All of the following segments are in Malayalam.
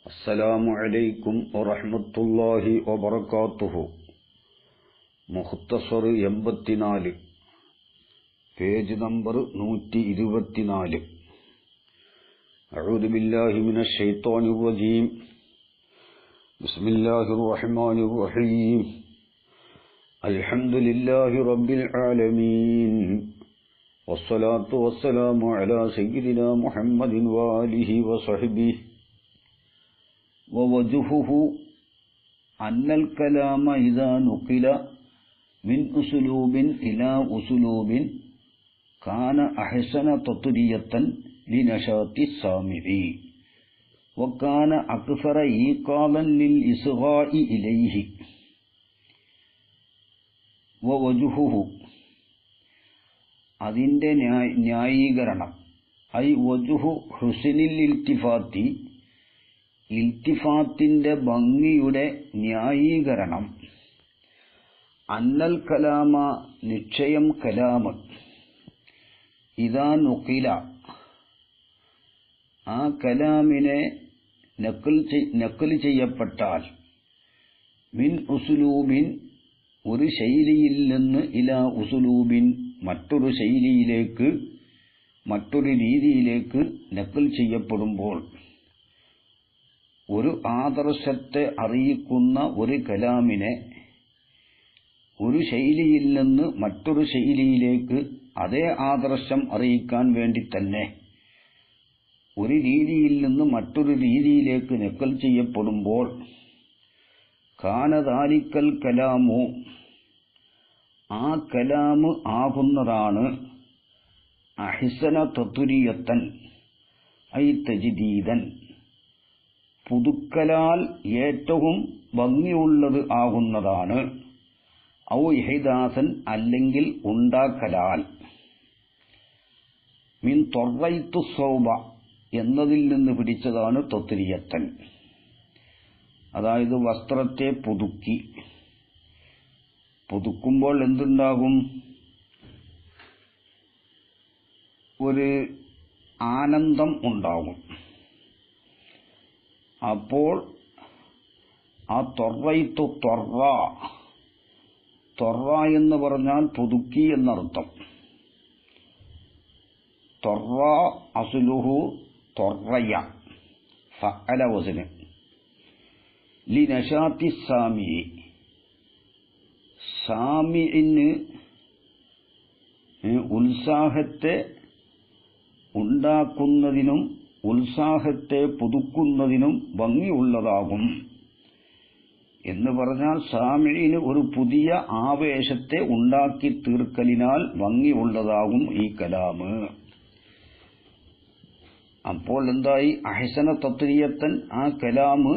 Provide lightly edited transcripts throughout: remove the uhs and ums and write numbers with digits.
അസ്സലാമു അലൈക്കും വറഹ്മത്തുള്ളാഹി വബറകാതുഹു. Muktsar 84, page number 124. അഊദു ബില്ലാഹി മിനശ് ശൈത്വാനിർ റജീം. ബിസ്മില്ലാഹിർ റഹ്മാനിർ റഹീം. അൽഹംദുലില്ലാഹി റബ്ബിൽ ആലമീൻ. വസ്സലാത്തു വസ്സലാമു അലാ സയ്യിദിനാ മുഹമ്മദിൻ വആലിഹി വസഹ്ബിഹി. ووجهه أن الكلام إذا نقل من أسلوب إلى أسلوب كان أحسن تطرية لنشاط السامع وكان أكثر إيقاظا للإصغاء إليه. ووجهه അതിൻ്റെ ന്യായീകരണം ഐ വജുഹു ഹുസ്നിൽ ഇൽത്തിഫാത്തി, ഇൽത്തിഫാത്തിന്റെ ഭംഗിയുടെ ന്യായീകരണം. അന്നൽ കലാമ, നിശ്ചയം കലാമ്, ഇദാ നുഖില, ആ കലാമിനെ നഖൽ ചെയ്യപ്പെട്ടാൽ, മിൻ ഉസുലൂബിൻ, ഒരു ശൈലിയിൽ നിന്ന്, ഇലാ ഉസുലൂബിൻ, മറ്റൊരു ശൈലിയിലേക്ക്, മറ്റൊരു രീതിയിലേക്ക് നഖൽ ചെയ്യപ്പെടുമ്പോൾ, ഒരു ആദർശത്തെ അറിയിക്കുന്ന ഒരു കലാമിനെ ഒരു ശൈലിയിൽ നിന്ന് മറ്റൊരു ശൈലിയിലേക്ക് അതേ ആദർശം അറിയിക്കാൻ വേണ്ടി തന്നെ ഒരു രീതിയിൽ നിന്ന് മറ്റൊരു രീതിയിലേക്ക് നഖൽ ചെയ്യപ്പെടുമ്പോൾ, കാന ദാലിക്കൽ കലാമു, ആ കലാമ് ആകുന്നതാണ്, അഹ്സന തത്വരിയത്തൻ ഐ തജ്ദീദൻ, പുതുക്കലാൽ ഏറ്റവും ഭംഗിയുള്ളത് ആകുന്നതാണ്, ഔ ഇഹ്ദാസൻ, അല്ലെങ്കിൽ ഉണ്ടാക്കലാൽ, മിൻ തൊറൈത്തു സൗബ, എന്നതിൽ നിന്ന് പിടിച്ചതാണ് തത്രിയത്തൻ. അതായത് വസ്ത്രത്തെ പുതുക്കുമ്പോൾ എന്തുണ്ടാകും? ഒരു ആനന്ദം ഉണ്ടാകും. അപ്പോൾ ആ തൊറൈത്തു തൊറ എന്ന് പറഞ്ഞാൽ പുതുക്കി എന്നർത്ഥം. തൊറ അസ്ലുഹു തൊറയ, ഫഅല വസ്ന്, ലിനശാത്തി സാമി, സാമിഇന് ഉത്സാഹത്തെ ഉണ്ടാക്കുന്നതിനും ഉത്സാഹത്തെ പുതുക്കുന്നതിനും ഭംഗിയുള്ളതാകും. എന്ന് പറഞ്ഞാൽ സാമിഇന് ഒരു പുതിയ ആവേശത്തെ ഉണ്ടാക്കി തീർക്കലിനാൽ ഭംഗിയുള്ളതാകും ഈ കലാമ്. അപ്പോൾ എന്തായി? അഹ്സന തത്രിയത്തൻ, ആ കലാമ്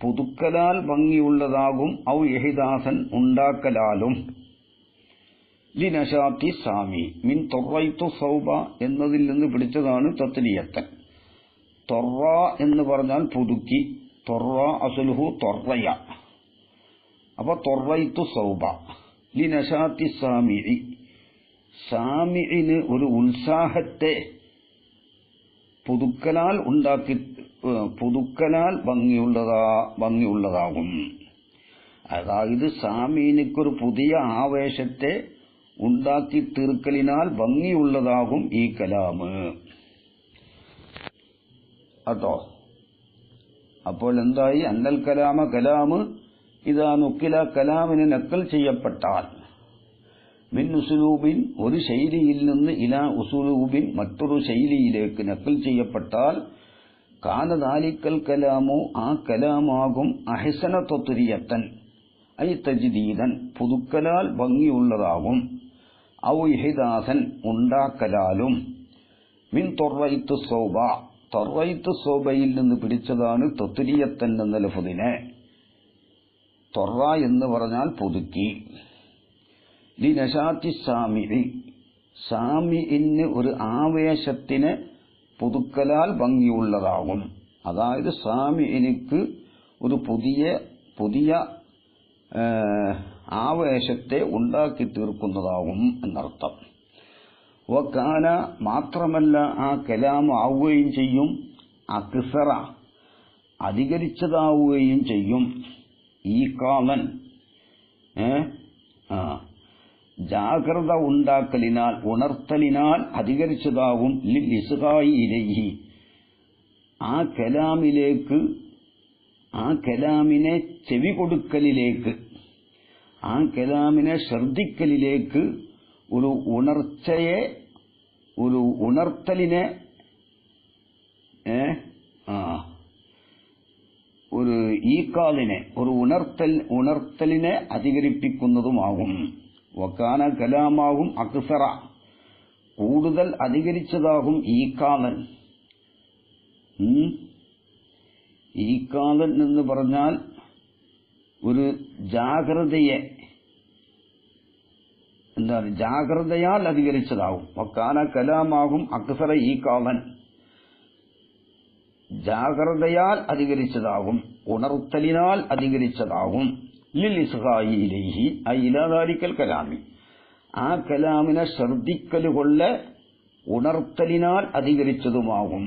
പുതുക്കലാൽ ഭംഗിയുള്ളതാകും, ഔ ഇഹ്ദാസൻ, ഉണ്ടാക്കലാലും, ലിനശാത്തി സാമി, മിൻ തൊറൈത്തു സൗബ, എന്നതിൽ നിന്ന് പിടിച്ചതാണ് തത്രിയത്തൻ. തൊറ എന്ന് പറഞ്ഞാൽ പുതുക്കി, തൊറ അസ്ലുഹു തൊറയ, അപ്പൊ തൊറൈത്തു സൗബ, ലിനശാത്തി സാമി, സാമിഇന് ഒരു ഉത്സാഹത്തെ പുതുക്കലാൽ ഭംഗിയുള്ളതാകും. അതായത് സാമീനിക്കൊരു പുതിയ ആവേശത്തെ ഉണ്ടാക്കി തീർക്കലിനാൽ ഭംഗിയുള്ളതാകും ഈ കലാമ്. അതോ അപ്പോൾ എന്തായി? അന്നൽ കലാമ, കലാമ്, ഇതാ നുക്കില, കലാമിന് നക്കൽ ചെയ്യപ്പെട്ടാൽ, മിൻ ഉസുലൂബിൻ, ഒരു ശൈലിയിൽ നിന്ന്, ഇലാ ഉസുലൂബിൻ, മറ്റൊരു ശൈലിയിലേക്ക് നക്കൽ ചെയ്യപ്പെട്ടാൽ, കാന ദാലിക്കൽ കലാമു, ആ കലാമാകും, അഹ്സന തത്രിയത്തൻ ഐ തജ്ദീദൻ, പുതുക്കലാൽ ഭംഗിയുള്ളതാകും, ഔ ഇഹ്ദാസൻ, ഉണ്ടാക്കലാലും, മിൻ തൊറൈത്തു സൗബ, തൊറൈത്തു സൗബയിൽ നിന്ന് പിടിച്ചതാണ് തത്രിയത്തൻ എന്ന ലഫ്ദിനെ. തൊറ എന്ന് പറഞ്ഞാൽ പുതുക്കി. ലിനശാത്തി സാമിഇ, സാമിഇന് ഒരു ആവേശത്തിന് പുതുക്കലാൽ ഭംഗിയുള്ളതാകും. അതായത് സാമിഇനിക്ക് ഒരു പുതിയ ആവേശത്തെ ഉണ്ടാക്കി തീർക്കുന്നതാകും എന്നർത്ഥം. വകാന, മാത്രമല്ല ആ കലാം ആവുകയും ചെയ്യും, അക്സറ, അധികരിച്ചതാവുകയും ചെയ്യും. ഈ കാലൻ ജാഗ്രത ഉണ്ടാക്കലിനാൽ ഉണർത്തലിനാൽ അധികരിച്ചതാകും ലിസ്ഗായി ഇലൈഹി ആ കലാമിനെ ചെവി കൊടുക്കലിലേക്ക്, ആ കലാമിനെ ശ്രദ്ധിക്കലിലേക്ക് ഒരു ഉണർത്തലിനെ ഒരു ഈക്കാലിനെ ഒരു ഉണർത്തലിനെ അധികരിപ്പിക്കുന്നതുമാകും. വക്കാന കലാമാകും അക്സറ കൂടുതൽ അധികരിച്ചതാകും ഈക്കാലൻ. ഈക്കാലൻ എന്ന് പറഞ്ഞാൽ ഒരു ജാഗ്രതയാൽ അധികരിച്ചതാകും. വക്കാന കലാമാകും അക്സറ ഈക്കാലൻ ജാഗ്രതയാൽ അധികരിച്ചതാകും, ഉണർത്തലിനാൽ അധികരിച്ചതാകും. ലിൽഇസ്ഗായി ഇലൈഹി ഐ ഇലാ ദാലിക്കൽ കലാമി ആ കലാമിനെ ശ്രദ്ധിക്കലുകൊള്ള ഉണർത്തലിനാൽ അധികരിച്ചതുമാകും.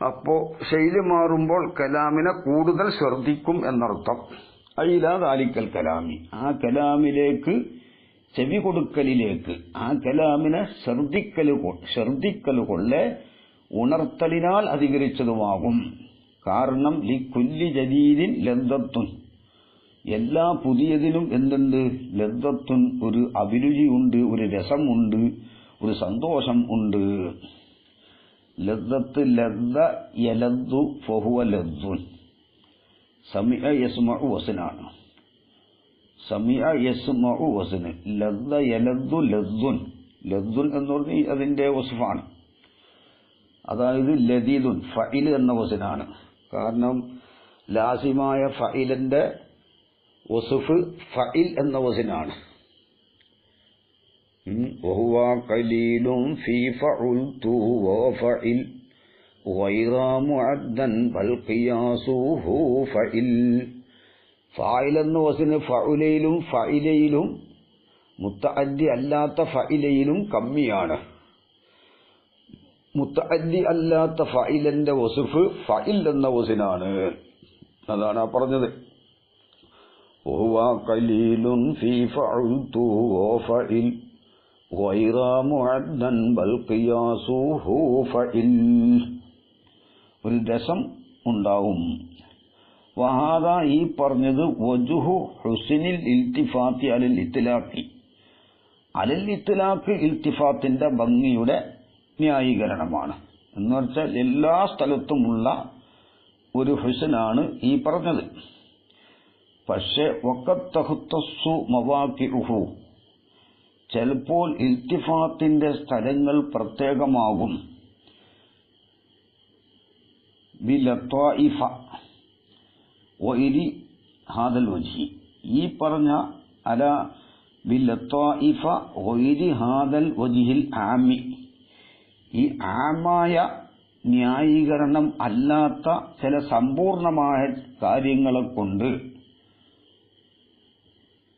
അപ്പോ ശൈലി മാറുമ്പോൾ കലാമിനെ കൂടുതൽ ശ്രദ്ധിക്കും എന്നർത്ഥം. ഐ ഇലാ ദാലിക്കൽ കലാമി ആ കലാമിലേക്ക് ചെവി കൊടുക്കലിലേക്ക്, ആ കലാമിനെ ശ്രദ്ധിക്കലുകൊള്ള ഉണർത്തലിനാൽ അധികരിച്ചതുമാകും. കാരണം ലിക്കുല്ലി ജദീദിൻ ലദ്ദത്തുൻ എല്ലാ പുതിയതിലും എന്തുണ്ട്? ലദ്ദത്തുൻ ഒരു അഭിരുചിയുണ്ട്, ഒരു രസമുണ്ട്, ഒരു സന്തോഷം ഉണ്ട്. ലദ്ദത്ത് ലദ്ദ യലദ്ദു ഫഹുവ ലദ്ദുൻ സമിഅ യസ്മഉ വസ്നാണ്. സമിഅ യസ്മഉ വസ്ന് ലദ്ദ യലദ്ദു ലദ്ദുൻ. ലദ്ദുൻ എന്ന് പറഞ്ഞാൽ അതിന്റെ വസ്ഫാണ്. അതായത് ലദീദുൻ ഫഇൽ എന്ന വസ്നാണ്. കാരണം ലാസിമായ ഫഇലിന്റെ വസ്ഫ് ഫഇൽ എന്ന വസ്നാണ്. വഹുവ ഖലീലുൻ ഫീ ഫഉൽതു വഫഇൽ ഗൈറ മുഅദ്ദൻ ബൽ ഖിയാസുഹു ഫഇൽ. ഫാഇൽ എന്ന വസ്ന് ഫഉലയിലും ഫഇലയിലും മുത്തഅദ്ദി അല്ലാത്ത ഫഇലയിലും കമ്മിയാണ്. മുത്തഅദ്ദി അല്ലാത്ത ഫഇലിന്റെ വസ്ഫ് ഫഇൽ എന്ന വസ്നാണ്. അതാണ് പറഞ്ഞത്. വഹുവ ഖലീലുൻ ഫീ ഫഉൽതു വഫഇൽ ഗൈറ മുഅദ്ദൻ ബൽ ഖിയാസുഹു ഫഇൽ ഒരു രസം ഉണ്ടാവും. വഹാദ ഈ പറഞ്ഞത് വജുഹു ഹുസ്നിൽ ഇൽത്തിഫാത്തി അലൽ ഇത്ലാഖി ഇൽത്തിഫാത്തിന്റെ ഭംഗിയുടെ ന്യായീകരണമാണ്. എന്ന് വെച്ചാൽ എല്ലാ സ്ഥലത്തുമുള്ള ഒരു ഹുസ്നാണ് ഈ പറഞ്ഞത്. പക്ഷേ വഖദ് തഖ്തസ്സു മവാഖിഉഹു ചിലപ്പോൾ ഇൽത്തിഫാത്തിന്റെ സ്ഥലങ്ങൾ പ്രത്യേകമാകും. ബിലത്വാഇഫ വഇരി ഹാദൽ വജ്ഹി ഈ പറഞ്ഞ അല ബിലത്വാഇഫ വഇരി ഹാദൽ വജ്ഹിൽ ആമി ഈ ആമായ ന്യായീകരണം അല്ലാത്ത ചില സമ്പൂർണമായ കാര്യങ്ങളെ കൊണ്ട്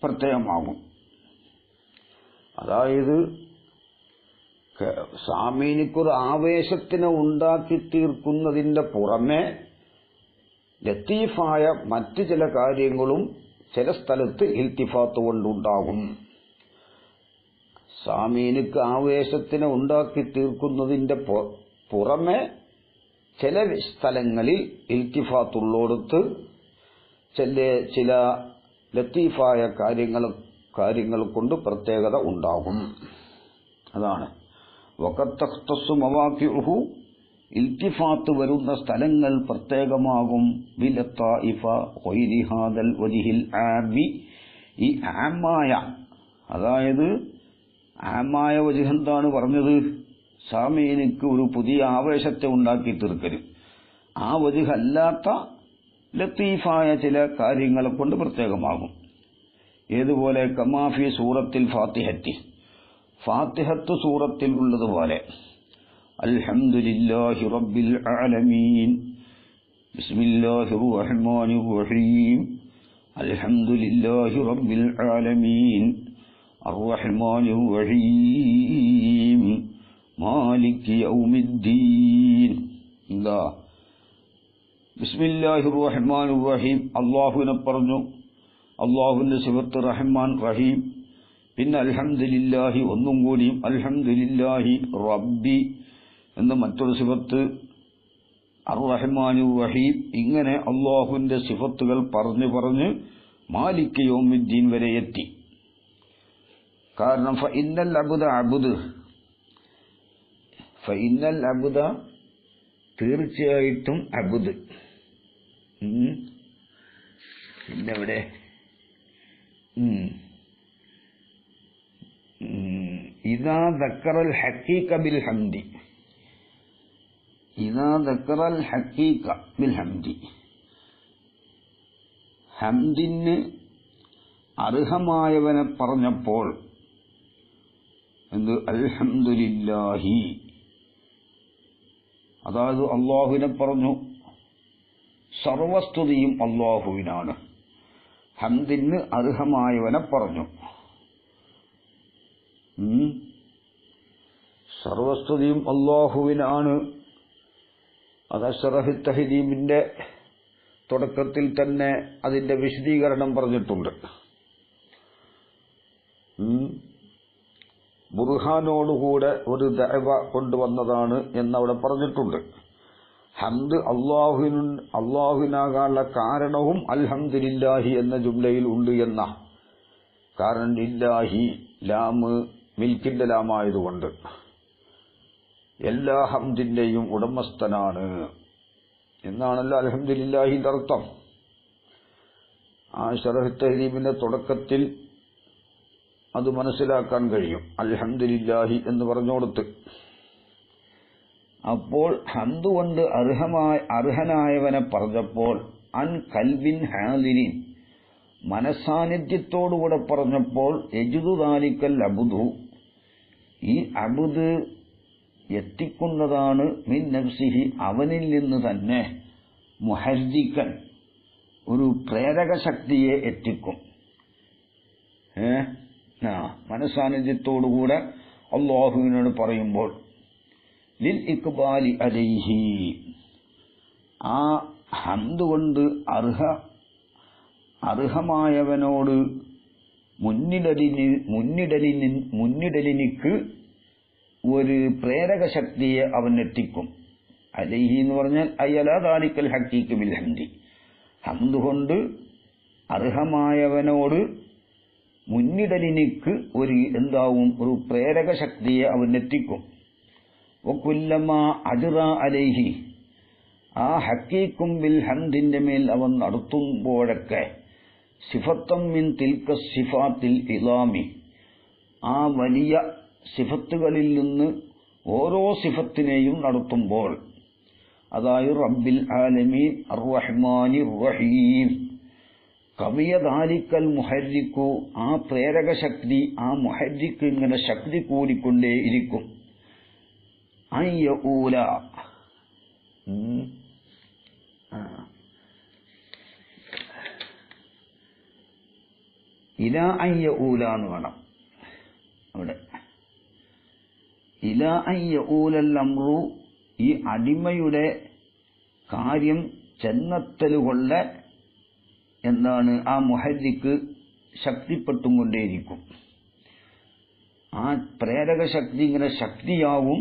പ്രത്യേകമാകും. അതായത് സാമീനിക്കൊരു ആവേശത്തിനെ ഉണ്ടാക്കി തീർക്കുന്നതിന്റെ പുറമെ ലത്തീഫായ മറ്റു ചില കാര്യങ്ങളും ചില സ്ഥലത്ത് ഇൽത്തിഫാത്ത് കൊണ്ടുണ്ടാകും. സാമീനിക്ക് ആവേശത്തിനെ ഉണ്ടാക്കി തീർക്കുന്നതിന്റെ പുറമെ ചില സ്ഥലങ്ങളിൽ ഇൽത്തിഫാത്തുള്ളോടത്ത് ചില ലത്തീഫായ കാര്യങ്ങൾ കൊണ്ട് പ്രത്യേകത ഉണ്ടാകും. അതാണ് വഖദ് തഖ്തസ്സു മവാഖിഉഹു ഇൽത്തിഫാത്ത് വരുന്ന സ്ഥലങ്ങൾ പ്രത്യേകമാകും. ബിലത്വാഇഫ ഗൈരി ഹാദൽ വജ്ഹിൽ ആമി ഈ ആമായ അതായത് ആമായ വജ്ഹ് എന്താണ് പറഞ്ഞത്? സാമീനിക്ക് ഒരു പുതിയ ആവേശത്തെ ഉണ്ടാക്കി തീർക്കല്. ആ വജ്ഹ് അല്ലാത്ത ലത്തീഫായ ചില കാര്യങ്ങളെ കൊണ്ട് പ്രത്യേകമാകും. ഏതുപോലെ കമാഫി സൂറത്തിൽ ഫാത്തിഹത്ത് സൂറത്തിൽ ഉള്ളതുപോലെ അൽഹംദുലില്ലാഹി റബ്ബിൽ ആലമീൻ ബിസ്മില്ലാഹിർ റഹ്മാനിർ റഹീം അൽഹംദുലില്ലാഹി റബ്ബിൽ ആലമീൻ അർറഹ്മാനിർ റഹീം മാലികി യൗമിദ്ദീൻ. ബിസ്മില്ലാഹിർ റഹ്മാനിർ റഹീം അല്ലാഹുവിനെ പറഞ്ഞു. അല്ലാഹുവിന്റെ സിഫത്ത് റഹ്മാൻ റഹീം. പിന്നെ അൽഹംദുലില്ലാഹി ഒന്നും കൂടി അൽഹംദുലില്ലാഹി റബ്ബി എന്ന് മറ്റൊരു സിഫത്ത് അർ റഹ്മാനിർ റഹീം. ഇങ്ങനെ അല്ലാഹുവിന്റെ സിഫത്തുകൾ പറഞ്ഞു പറഞ്ഞ് മാലിക് യൗമിദ്ദീൻ വരെ എത്തി. കാരണം ഫഇന്നൽ അബ്ദ തീർച്ചയായിട്ടും അബ്ദ്. പിന്നെവിടെ ഇദാ ദക്കറൽ ഹഖീഖ ബിൽ ഹംദി. ഇദാ ദക്കറൽ ഹഖീഖ ബിൽ ഹംദി, ഹംദിന് അർഹമായവനെ പറഞ്ഞപ്പോൾ എന്ത് അൽഹംദുലില്ലാഹി, അതായത് അല്ലാഹുവിനെ പറഞ്ഞു. സർവസ്തുതിയും അല്ലാഹുവിനാണ്. ഹംദിന് അർഹമായവനെ പറഞ്ഞു. സർവസ്തുതിയും അല്ലാഹുവിനാണ്. അത് അശ്റഹ് തഹ്ദീബിന്റെ തുടക്കത്തിൽ തന്നെ അതിന്റെ വിശദീകരണം പറഞ്ഞിട്ടുണ്ട്. ബുർഹാനോടുകൂടെ ഒരു ദഅവ കൊണ്ടുവന്നതാണ് എന്നവിടെ പറഞ്ഞിട്ടുണ്ട്. ഹംദ് അല്ലാഹുവിനാകാനുള്ള കാരണവും അൽഹംദുലില്ലാഹി എന്ന ജുംലയിൽ ഉണ്ട് എന്ന. കാരണം ലില്ലാഹി ലാമ് മിൽക്കിന്റെ ലാമായതുകൊണ്ട് എല്ലാ ഹംദിന്റെയും ഉടമസ്ഥനാണ് എന്നാണല്ലോ അൽഹംദുലില്ലാഹിന്റെ അർത്ഥം. ആ ശറഹ് തഹ്ദീബിന്റെ തുടക്കത്തിൽ അത് മനസ്സിലാക്കാൻ കഴിയും, അൽഹംദുലില്ലാഹി എന്ന് പറഞ്ഞുകൊടുത്ത്. അപ്പോൾ ഹംദ് കൊണ്ട് അർഹനായവനെ പറഞ്ഞപ്പോൾ അൻ കൽബിൻ ഹാദിരിൻ, മനസാന്നിധ്യത്തോടുകൂടെ പറഞ്ഞപ്പോൾ യജ്ദു ദാലിക്കൽ അബ്ദു, ഈ അബ്ദ് എത്തിക്കുന്നതാണ് മിൻ നഫ്സിഹി, അവനിൽ നിന്ന് തന്നെ മുഹർദിക്കൻ, ഒരു പ്രേരക ശക്തിയെ എത്തിക്കും. മനസാന്നിധ്യത്തോടുകൂടെ അല്ലാഹുവിനോട് പറയുമ്പോൾ ലിൽ ഇഖ്ബാലി അലൈഹി, ആ ഹംദ് കൊണ്ട് അർഹമായവനോട് മുന്നിടലിനിക്ക് ഒരു പ്രേരക ശക്തിയെ അവൻ എത്തിക്കും. അലൈഹി എന്ന് പറഞ്ഞാൽ അയലാ ദാലിക്കൽ ഹഖീഖ ബിൽ ഹംദി, ഹംദ് കൊണ്ട് അർഹമായവനോട് മുന്നിടലിനിക്ക് ഒരു ഒരു പ്രേരക ശക്തിയെ അവൻ എത്തിക്കും. വകുല്ലമാ അജ്റാ അലൈഹി, ആ ഹഖീഖും ബിൽ ഹംദിന്റെ മേൽ അവൻ നടത്തുമ്പോഴൊക്കെ സിഫത്തം മിൻ തിൽക സിഫാത്തിൽ ഇലാമി, ആ വലിയ സിഫത്തുകളിൽ നിന്ന് ഓരോ സിഫത്തിനെയും നടത്തുമ്പോൾ, അതായത് റബ്ബിൽ ആലമീൻ അർ റഹ്മാനിർ റഹീം, കവിയ ദാലിക്കൽ മുഹർരിക്കു, ആ പ്രേരക ശക്തി, ആ മുഹർരിക്ക് ഇങ്ങനെ ശക്തി കൂടിക്കൊണ്ടേയിരിക്കും. അയ്യൂല, ഇലാ അയ്യൂല എന്ന് വേണം അവിടെ. ഇലാ അയ്യൂലൽ അംറു, ഈ അടിമയുടെ കാര്യം ചെന്നെത്തലുകൊള്ള എന്താണ് ആ മുഹർരിക്ക് ശക്തിപ്പെട്ടും കൊണ്ടേയിരിക്കും. ആ പ്രേരക ശക്തി ഇങ്ങനെ ശക്തിയാവും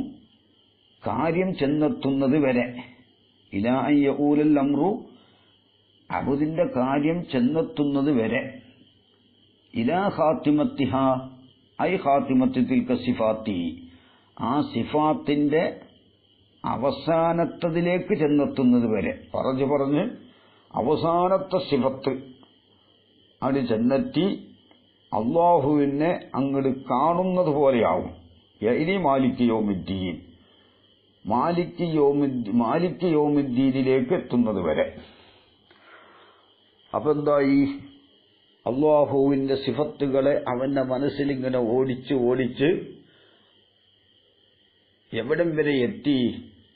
കാര്യം ചെന്നെത്തുന്നത് വരെ. ഇലാ അൻ യഊലൽ അംറു, അബ്ദിന്റെ കാര്യം ചെന്നെത്തുന്നത് വരെ. ഇലാ ഖാത്തിമത്തിഹാ ഐ ഖാത്തിമത്തി തിൽക സിഫാത്തി, ആ സിഫാത്തിന്റെ അവസാനത്തതിലേക്ക് ചെന്നെത്തുന്നത് വരെ. പറഞ്ഞ് അവസാനത്തെ സിഫത്ത് അത് ചെന്നെത്തി അല്ലാഹുവിനെ അങ്ങോട്ട് കാണുന്നത് പോലെയാവും. ഇനി മാലിക് യൗമിദ്ദീൻ, മാലിക് യൗമിദ്ദീനിലേക്ക് എത്തുന്നത് വരെ. അപ്പൊ എന്തായി? അല്ലാഹുവിന്റെ സിഫത്തുകളെ അവന്റെ മനസ്സിലിങ്ങനെ ഓടിച്ച് എവിടം വരെ എത്തി?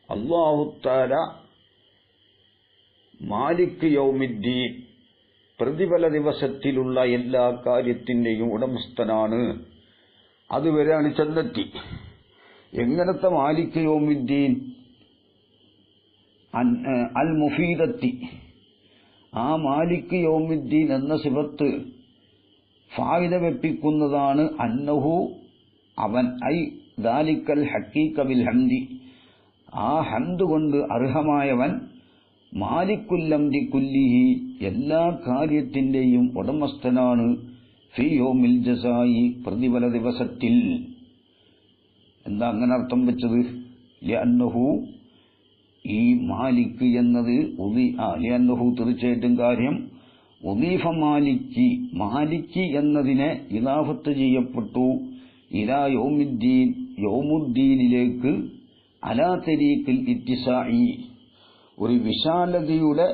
അല്ലാഹു തആല മാലിക് യൗമിദ്ദീൻ, പ്രതിഫല ദിവസത്തിലുള്ള എല്ലാ കാര്യത്തിന്റെയും ഉടമസ്ഥനാണ്. അതുവരെയാണ് ചെന്നെത്തി. എങ്ങനത്തെ മാലിക് യൗമിദ്ദീൻ? അൽ മുഫീദത്തി, ആ മാലിക് യൗമിദ്ദീൻ എന്ന സിഫത്ത് ഫായിദ വെപ്പിക്കുന്നതാണ്. അന്നഹു അവൻ, ഐ ദാലിക്കൽ ഹഖീഖ ബിൽ ഹംദി, ആ ഹംദ് കൊണ്ട് അർഹമായവൻ, മാലിക്കുൽ ഹംദി കുല്ലിഹി, എല്ലാ കാര്യത്തിന്റെയും ഉടമസ്ഥനാണ്, ഫീ യൗമിൽ ജസായി, പ്രതിഫല ദിവസത്തിൽ. എന്താ അങ്ങനെ അർത്ഥം വെച്ചത്? ലിഅന്നഹു, ഈ മാലിക് എന്നത് ലിഅന്നഹു തീർച്ചയായിട്ടും കാര്യം, ഉദീഫ മാലിക്കി, മാലിക്കി എന്നതിനെ ഇദാഫത്ത് ചെയ്യപ്പെട്ടു ഇലാ യൗമുദ്ദീൻ, യൗമുദ്ദീനിലേക്ക്, അലാ തരീഖിൽ ഇത്തിസാഇ, ഒരു വിശാലതയുടെ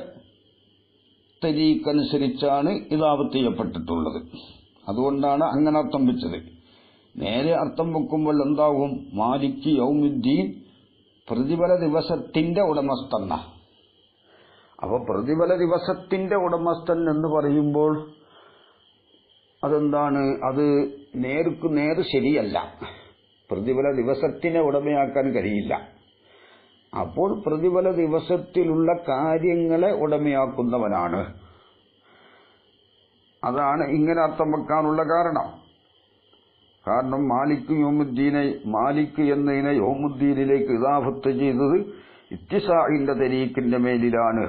തരീഖനുസരിച്ചാണ് ഇദാഫത്ത് ചെയ്യപ്പെട്ടിട്ടുള്ളത്. അതുകൊണ്ടാണ് അങ്ങനെ അർത്ഥം വെച്ചത്. നേരെ അർത്ഥം വെക്കുമ്പോൾ എന്താകും? മാലിക് യൗമുദ്ദീൻ, പ്രതിഫല ദിവസത്തിന്റെ ഉടമസ്ഥൻ. അപ്പൊ പ്രതിഫല ദിവസത്തിന്റെ ഉടമസ്ഥൻ എന്ന് പറയുമ്പോൾ അതെന്താണ്? അത് നേർക്ക് നേർ ശരിയല്ല. പ്രതിഫല ദിവസത്തിനെ ഉടമയാക്കാൻ കഴിയില്ല. അപ്പോൾ പ്രതിഫല ദിവസത്തിലുള്ള കാര്യങ്ങളെ ഉടമയാക്കുന്നവനാണ്. അതാണ് ഇങ്ങനെ അർത്ഥം വെക്കാനുള്ള കാരണം. മാലിക് യൗമുദ്ദീനെ, മാലിക് എന്നതിനെ യൗമുദ്ദീനിലേക്ക് ഇദാഫത്ത് ചെയ്തത് ഇത്തിസാഇന്റെ തരീഖിന്റെ മേലിലാണ്.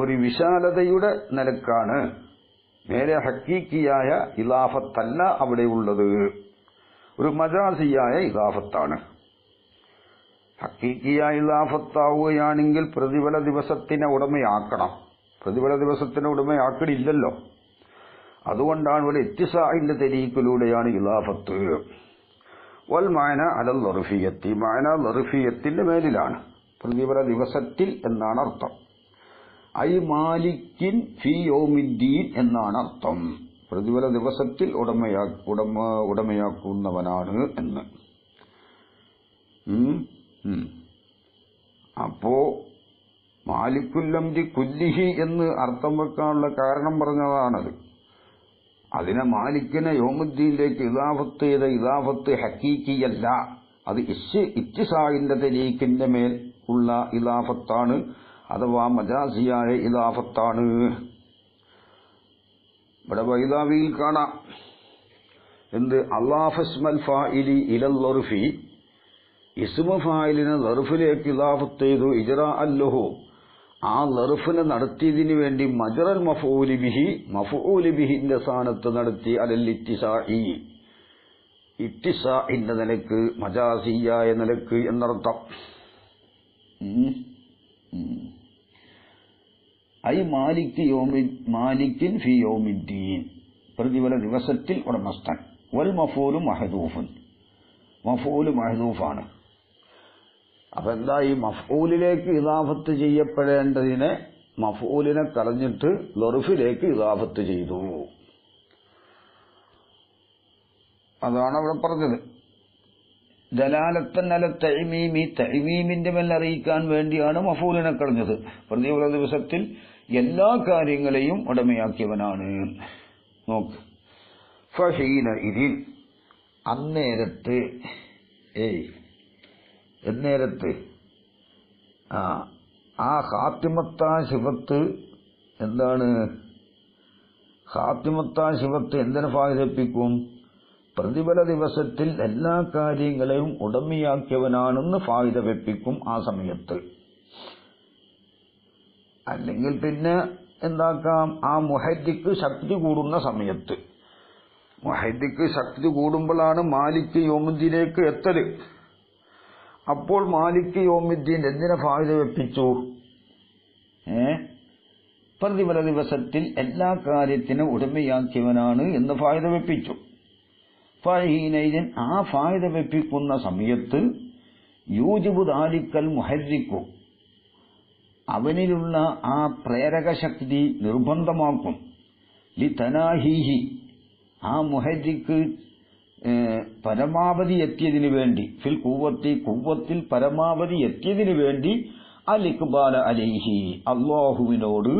ഒരു വിശാലതയുടെ നിലക്കാണ്. നേരെ ഹഖീഖിയായ ഇദാഫത്തല്ല അവിടെയുള്ളത്, ഒരു മജാസിയായ ഇദാഫത്താണ്. ഹഖീഖിയായ ഇദാഫത്താവുകയാണെങ്കിൽ പ്രതിഫല ദിവസത്തിനെ ഉടമയാക്കണം. പ്രതിഫല ദിവസത്തിനെ ഉടമയാക്കണില്ലല്ലോ. അതുകൊണ്ടാണ് ഇവിടെ ഇത്തിസാഇന്റെ തരീഖിലൂടെയാണ് ഇദാഫത്ത്. വൽ മഅന അലൽ ളർഫിയത്തി, മഅന ളർഫിയത്തിന്റെ മേലിലാണ്, പ്രതിഫല ദിവസത്തിൽ എന്നാണ് അർത്ഥം. ഐ മാലിക്കിൻ ഫീ യൗമിദ്ദീൻ എന്നാണ് അർത്ഥം. പ്രതിഫല ദിവസത്തിൽ ഉടമയാക്കുന്നവനാണ് എന്ന്. അപ്പോ മാലിക്കുൽ ഹംദി കുല്ലിഹി എന്ന് അർത്ഥം വെക്കാനുള്ള കാരണം പറഞ്ഞതാണത്. അതിനെ മാലിക്കിനെ യൗമുദ്ദീനിലേക്ക് ഇദാഫത്ത് ചെയ്ത ഇദാഫത്ത് ഹഖീഖിയല്ല, അത് ഇത്തിസാഇന്റെ തരീഖിന്റെ മേൽ ഉള്ള ഇദാഫത്താണ്, അഥവാ മജാസിയായ ഇദാഫത്താണ്. ഇവിടെ ബൈദാവിയിൽ കാണാം എന്ത്? അല്ലാഫസ്മൽ ഫാഇലി ഇലൽ ളർഫി, ഇസ്മു ഫായിലിനെ ളർഫിലേക്ക് ഇദാഫത്ത് ചെയ്തു ഇജ്റാഅൻ ലഹു, ആ ലർഫിനെ നടത്തിയതിനു വേണ്ടി മജറൽ മഫ്ഊലി ബിഹി, മഫ്ഊലി ബിഹിന്റെ സ്ഥാനത്ത് നടത്തി അലൽ ഇത്തിസാഇ, ഇത്തിസാഇന്റെ നിലക്ക്, മജാസിയായ നിലക്ക് എന്നർത്ഥം. ഐ മാലിക്കിൻ ഫീ യൗമിദ്ദീൻ, പ്രതിഫല ദിവസത്തിൽ ഉടമസ്ഥൻ. വൽ മഫ്ഊലു മഹ്ദൂഫുൻ, മഫ്ഊലു മഹ്ദൂഫാണ്. അപ്പൊ എന്താ? ഈ മഫ്ഊലിലേക്ക് ഇദാഫത്ത് ചെയ്യപ്പെടേണ്ടതിനെ മഫ്ഊലിനെ കളഞ്ഞിട്ട് ലർഫിലേക്ക് ഇദാഫത്ത് ചെയ്തു. അതാണ് അവിടെ പറഞ്ഞത്. ദലാലത്തൻ അല തഅ്മീമി, തഅ്മീമിന്റെ മേൽ അറിയിക്കാൻ വേണ്ടിയാണ് മഫ്ഊലിനെ കളഞ്ഞത്. പ്രതിഫല ദിവസത്തിൽ എല്ലാ കാര്യങ്ങളെയും ഉടമയാക്കിയവനാണ്. നോക്ക്, ഫഹീന ഇതിൽ, അന്നേരത്ത്, എന്നേരത്ത്, ആ ഖാത്തിമത്താ ശിഫത്ത് എന്താണ്? ഖാത്തിമത്താ ശിഫത്ത് എന്തിനെ ഫായിദപ്പിക്കും? പ്രതിഫല ദിവസത്തിൽ എല്ലാ കാര്യങ്ങളെയും ഉടമയാക്കിയവനാണെന്ന് ഫായിദ വെപ്പിക്കും ആ സമയത്ത്. അല്ലെങ്കിൽ പിന്നെ എന്താക്കാം? ആ മുഹദ്ദിക്ക് ശക്തി കൂടുന്ന സമയത്ത്. മുഹദ്ദിക്ക് ശക്തി കൂടുമ്പോഴാണ് മാലിക് യൗമുദ്ദീനിലേക്ക് എത്തല്. അപ്പോൾ മാലിക് യൗമുദ്ദീൻ എന്തിനെ ഫായിദ വെപ്പിച്ചു? പ്രതിഫല ദിവസത്തിൽ എല്ലാ കാര്യത്തിനും ഉടമയാക്കിയവനാണ് എന്ന് ഫായിദ വെപ്പിച്ചു. ഫഹീനൈൻ, ആ ഫായിദ വെപ്പിക്കുന്ന സമയത്ത് യൂജിബു ദാലിക്കൽ മുഹർരിക്കു, അവനിലുള്ള ആ പ്രേരക ശക്തി നിർബന്ധമാക്കും. ലി തനാഹീഹി, ആ മുഹർരിക്ക് പരമാവധി എത്തിയതിനു വേണ്ടി, ഫിൽ കുവ്വത്തിൽ പരമാവധി എത്തിയതിനു വേണ്ടി, അൽ ഇഖ്ബാല അലൈഹി, അല്ലാഹുവിനോട്,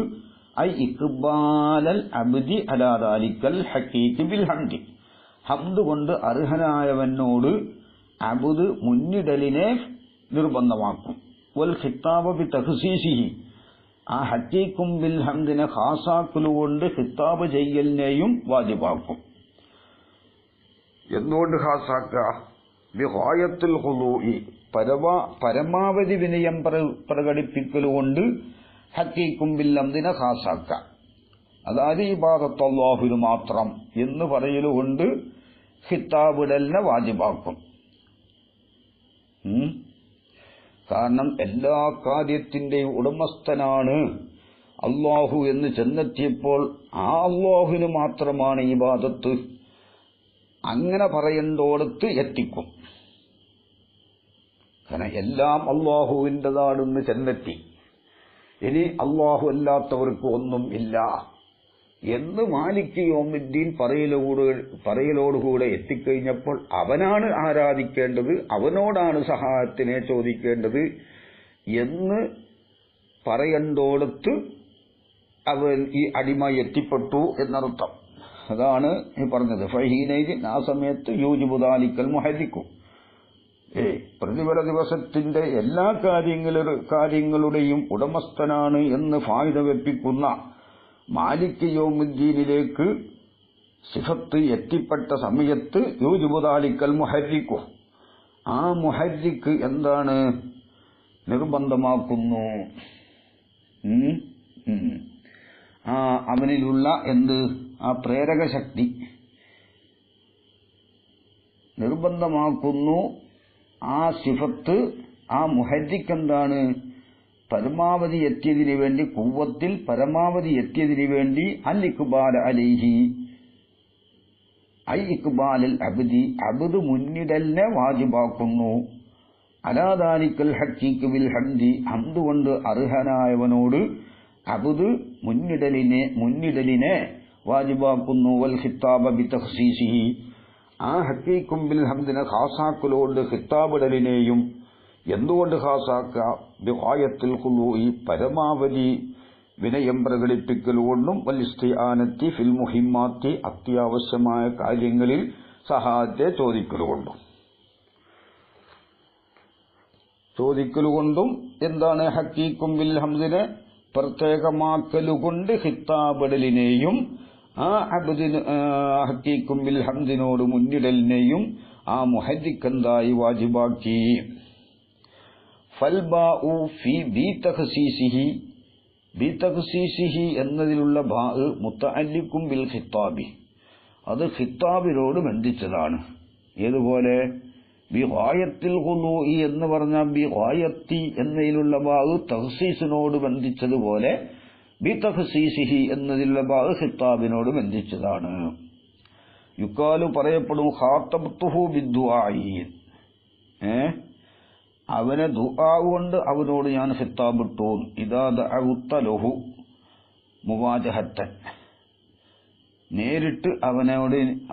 ഐ ഇഖ്ബാലൽ അബ്ദി അലാ ദാലിക്കൽ ഹഖീഖി ബിൽ ഹംദി, ഹംദ് കൊണ്ട് അർഹനായവനോട് അബ്ദ് മുന്നിടലിനെ നിർബന്ധമാക്കും. വൽ ഖിത്താബ ബി തഖ്സീസിഹി, ആ ഹഖീഖും ബിൽ ഹംദിനെ ഖാസാക്കലുകൊണ്ട് ഖിത്താബ് ചെയ്യലിനെയും വാജിബാക്കും. എന്തുകൊണ്ട് ഖാസാക്കുക? ബി ഗായത്തുൽ ഖുദൂഇ, പരമാവധി വിനയം പ്രകടിപ്പിക്കലുകൊണ്ട് ഹഖീഖും ബിൽ ഹംദിനെ ഖാസാക്കുക. അതായത് ഇബാദത്ത് അല്ലാഹുവിന് മാത്രം എന്ന് പറയലുകൊണ്ട് ഖിത്താബിടലിനെ വാജിബാക്കും. കാരണം എല്ലാ കാര്യത്തിന്റെയും ഉടമസ്ഥനാണ് അല്ലാഹു എന്ന് ചെന്നെത്തിയപ്പോൾ ആ അല്ലാഹുവിന് മാത്രമാണ് ഇബാദത്ത്, അങ്ങനെ പറയേണ്ടോടത്ത് എത്തിക്കും. കാരണം എല്ലാം അല്ലാഹുവിൻ്റെതാണെന്ന് ചെന്നെത്തി. ഇനി അല്ലാഹു അല്ലാത്തവർക്ക് ഒന്നും ഇല്ല എന്ന് മാലിക് യൗമിദ്ദീൻ പറയലോടുകൂടെ എത്തിക്കഴിഞ്ഞപ്പോൾ അവനാണ് ആരാധിക്കേണ്ടത്, അവനോടാണ് സഹായത്തിനെ ചോദിക്കേണ്ടത് എന്ന് പറയണ്ടോടത്ത് അവൻ ഈ അടിമ എത്തിപ്പെട്ടു എന്നർത്ഥം. അതാണ് ഈ പറഞ്ഞത്. ഫഹീനൈദി, ആ സമയത്ത് യൂജിബു ദാലിക്കൽ മുഹരിക്കും, പ്രതിഫല ദിവസത്തിന്റെ എല്ലാ കാര്യങ്ങളുടെയും ഉടമസ്ഥനാണ് എന്ന് ഫായിദ വെപ്പിക്കുന്ന മാലിക് യൗമുദ്ദീനിലേക്ക് സിഫത്ത് എത്തിപ്പെട്ട സമയത്ത് യൂജിബു ദാലിക്കൽ മുഹരിക്കു, ആ മുഹരിക്ക് എന്താണ്? നിർബന്ധമാക്കുന്നു. അവനിലുള്ള എന്ത്? ആ പ്രേരക ശക്തി നിർബന്ധമാക്കുന്നു. ആ സിഫത്ത്, ആ മുഹരിക്ക് എന്താണ്? പരമാവധി എത്തിയതിനു വേണ്ടി, കുവ്വത്തിൽ പരമാവധി എത്തിയതിനു വേണ്ടി അൽ ഇഖ്ബാൽ അലൈഹി, ഐ ഇഖ്ബാൽ അബ്ദി, അബ്ദ് മുന്നിടലിനെ വാജിബാക്കുന്നു. അലാ ദാലിക്കൽ ഹഖീഖ് ബിൽ ഹംദി, ഹംദ് കൊണ്ട് അർഹനായവനോട് അബ്ദ് മുന്നിടലിനെ വാജിബാക്കുന്നു. വൽ ഖിത്താബ ബി തഖ്സീസിഹി, ആ ഹഖീഖും ബിൽ ഹംദിനെ ഖാസാക്കലോട് ഖിത്താബിടലിനെയും എന്തുകൊണ്ട് ഖാസാക്കുക? ബിഗായത്തുൽ ഖുദൂഇ, പരമാവധി വിനയം പ്രകടിപ്പിക്കലുകൊണ്ടും വൽ ഇസ്തിആനത്തി ഫിൽ മുഹിമ്മാത്തി, അത്യാവശ്യമായ കാര്യങ്ങളിൽ സഹായത്തെ ചോദിക്കലുകൊണ്ടും എന്താണ്? ഹഖീഖും ബിൽ ഹംദിനെ പ്രത്യേകമാക്കലുകൊണ്ട് ഖിത്താബിടലിനെയും ആ അബ്ദിന് ഹഖീഖും ബിൽ ഹംദിനോട് മുന്നിടലിനെയും ആ മുഹരിക്ക് എന്തായി വാജിബാക്കി. ഫൽബാഉ ഫി ബി തഖ്സീസിഹി എന്നതിലുള്ള ബാ മുതഅല്ലിഖും ബിൽ ഖിത്താബി, അത് ഖിത്താബിനോട് ബന്ധിച്ചതാണ്. ഏതുപോലെ? ബി ഗായത്തിൽ ഖുദൂഇ എന്ന് പറഞ്ഞ ബി ഗായത്തി എന്നതിലുള്ള ബാ തഖ്സീസിനോട് ബന്ധിച്ചതുപോലെ ബി തഖ്സീസിഹി എന്നതിലുള്ള ബാ ഖിത്താബിനോട് ബന്ധിച്ചതാണ്. യുക്കാലു പറയപ്പെടും ഖാതബ്തുഹു ബിദ്ദുആഇ, അവനെ ദുആ കൊണ്ട് അവനോട് ഞാൻ ഖിത്താബിട്ടു. ഇദാ ദഅഉത ലഹു മുവാജഹത്തൻ, നേരിട്ട്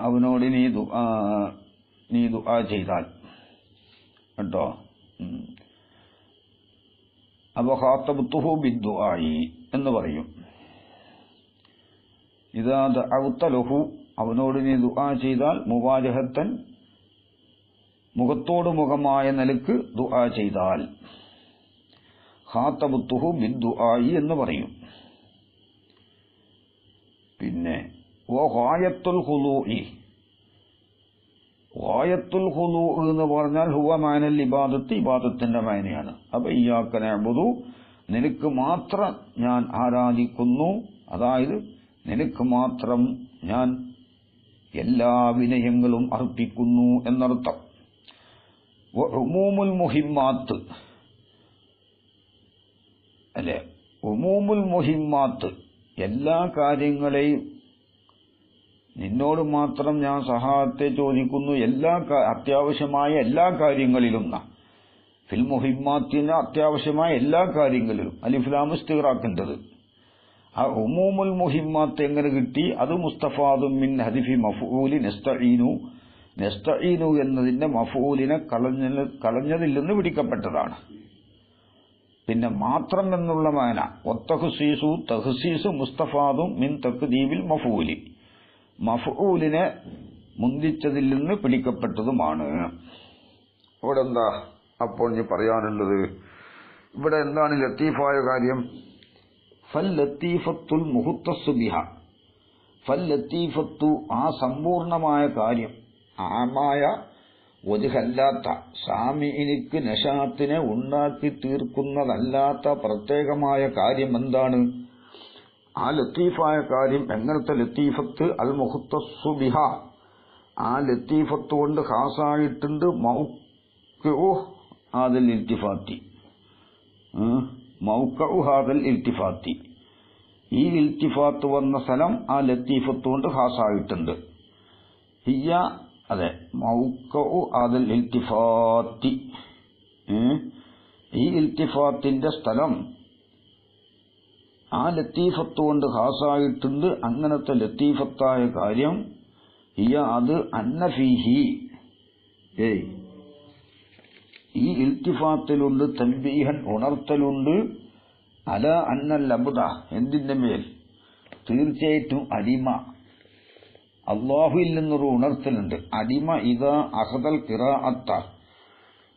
അവനോട് നീ ദുആ ചെയ്താൽ കേട്ടോ. അപ്പൊ ഖാതബ്തുഹു ബിദ്ദുആഇ എന്ന് പറയും. ഇദാ ദഅഉത ലഹു, അവനോട് നീ ദുആ ചെയ്താൽ, മുവാജഹത്തൻ മുഖത്തോട് മുഖമായ നിലക്ക് ദുആ ചെയ്താൽ ഖാതബ്തുഹു ബിദ്ദുആഇ എന്ന് പറയും. പിന്നെ ഗായത്തുൽ ഖുദൂഇ, ഗായത്തുൽ ഖുദൂ എന്ന് പറഞ്ഞാൽ ഹുവ മാനൽ ഇബാദത്ത്, ഇബാദത്തിന്റെ മാനയാണ്. അപ്പൊ ഇയ്യാക നഅ്ബുദു, നിനക്ക് മാത്രം ഞാൻ ആരാധിക്കുന്നു, അതായത് നിനക്ക് മാത്രം ഞാൻ എല്ലാ വിനയങ്ങളും അർപ്പിക്കുന്നു എന്നർത്ഥം. ഉമൂമുൽ മുഹിമ്മാത്ത്, അല്ലെ, ഉമൂമുൽ മുഹിമ്മാത്ത്, എല്ലാ കാര്യങ്ങളെയും നിന്നോട് മാത്രം ഞാൻ സഹായത്തെ ചോദിക്കുന്നു, അത്യാവശ്യമായ എല്ലാ കാര്യങ്ങളിലും. ഫിൽ മുഹിമ്മാത്തിന് അത്യാവശ്യമായ എല്ലാ കാര്യങ്ങളിലും അലിഫ്ലാം ഇസ്തിഗ്റാഖിൻ്റെത്. ആ ഉമൂമുൽ മുഹിമ്മാത്ത് എങ്ങനെ കിട്ടി? അത് മുസ്തഫാദും മിൻ ഹദിഫി മഫ്ഊലി നസ്തഈനു എന്നതിന്റെ മഫ്ഊലിനെ കളഞ്ഞതിൽ നിന്ന് പിടിക്കപ്പെട്ടതാണ്. പിന്നെ മാത്രം എന്നുള്ള മാന തഖ്സീസു മുസ്തഫാദും മിൻ തഖ്ദീബിൽ മഫ്ഊലി, മഫ്ഊലിനെ മുന്തിച്ചതിൽ നിന്ന് പിടിക്കപ്പെട്ടതുമാണ്. ഇവിടെ എന്താ അപ്പോൾ ഇനി പറയാനുള്ളത് ഇവിടെ എന്താണ് ലത്തീഫായ കാര്യം? ഫൽ ലത്തീഫത്തുൽ മുഹ്തസ്സു ബിഹ, ഫൽ ലത്തീഫത്തു ആ സമ്പൂർണമായ കാര്യം, ആമായ വജ്ഹല്ലാത്ത സാമിഇനിക്ക് നശാത്തിനെ ഉണ്ടാക്കി തീർക്കുന്നതല്ലാത്ത പ്രത്യേകമായ കാര്യം എന്താണ്? ആ ലത്തീഫായ കാര്യം എങ്ങനത്തെ ലത്തീഫത്ത്? അൽ മുഖ്തസ്സു ബിഹ, ആ ലത്തീഫത്ത് കൊണ്ട് ഖാസായിട്ടുണ്ട് മൗഖഉ ഹാദൽ ഇൽത്തിഫാത്തി, മൗഖഉ ഹാദൽ ഇൽത്തിഫാത്തി, ഈ ഇൽത്തിഫാത്ത് വന്ന സ്ഥലം ആ ലത്തീഫത്ത് കൊണ്ട് ഖാസായിട്ടുണ്ട്. ഹിയ, അതെ, മൗഖഉ ഹാദൽ ഇൽത്തിഫാത്തി, ഈ ഇൽത്തിഫാത്തിന്റെ സ്ഥലം ആ ലത്തീഫത്ത് കൊണ്ട് ഖാസായിട്ടുണ്ട്. അങ്ങനത്തെ ലത്തീഫത്തായ കാര്യം ഹിയ, അത് അന്നഫീഹി, ഈ ഇൽത്തിഫാത്തിലുണ്ട് തൻബീഹൻ, ഉണർത്തലുണ്ട്, അല അന്നൽ അബ്ദ, എന്തിന്റെ മേൽ? തീർച്ചയായിട്ടും അടിമ, അല്ലാഹുവിൽ നിന്നൊരു ഉണർത്തലുണ്ട്. അടിമ ഇദാ അഖദൽ ഖിറാഅത്ത,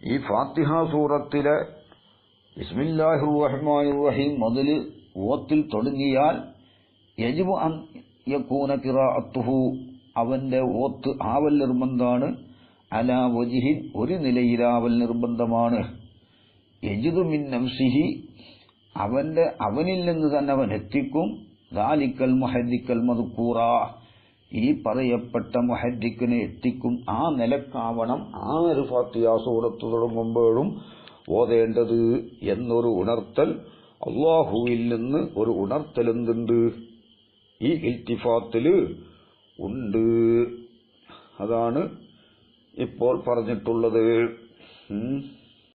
ഈ ഫാത്തിഹ സൂറത്തിലെ ബിസ്മില്ലാഹിർ റഹ്മാനിർ റഹീം മുതൽ ഓത്തിൽ തുടങ്ങിയാൽ യജിബു അൻ യകൂന ഖിറാഅത്തുഹു, അവന്റെ ഓത്ത് ആവൽ നിർബന്ധമാണ്. അലാ വജ്ഹിൻ, ഒരു നിലയിലാവൽ നിർബന്ധമാണ്. യജിദു മിൻ നഫ്സിഹി, അവനിൽ നിന്ന് തന്നെ അവൻ എത്തിക്കും. ദാലിക്കൽ മുഹദ്ദിക്കൽ മദ്കൂറ, ഈ പറയപ്പെട്ട മുഹദ്ദിക്കിനെ എത്തിക്കും. ആ നിലക്കാവണം ആ ഒരു ഫാത്തിഹ സൂറത്ത് തുടങ്ങുമ്പോഴും ഓതേണ്ടത് എന്നൊരു ഉണർത്തൽ അല്ലാഹുവിൽ നിന്ന് ഒരു ഉണർത്തൽ എന്തുണ്ട്? ഈ ഇൽത്തിഫാത്തില് ഉണ്ട്. അതാണ് ഇപ്പോൾ പറഞ്ഞിട്ടുള്ളത്.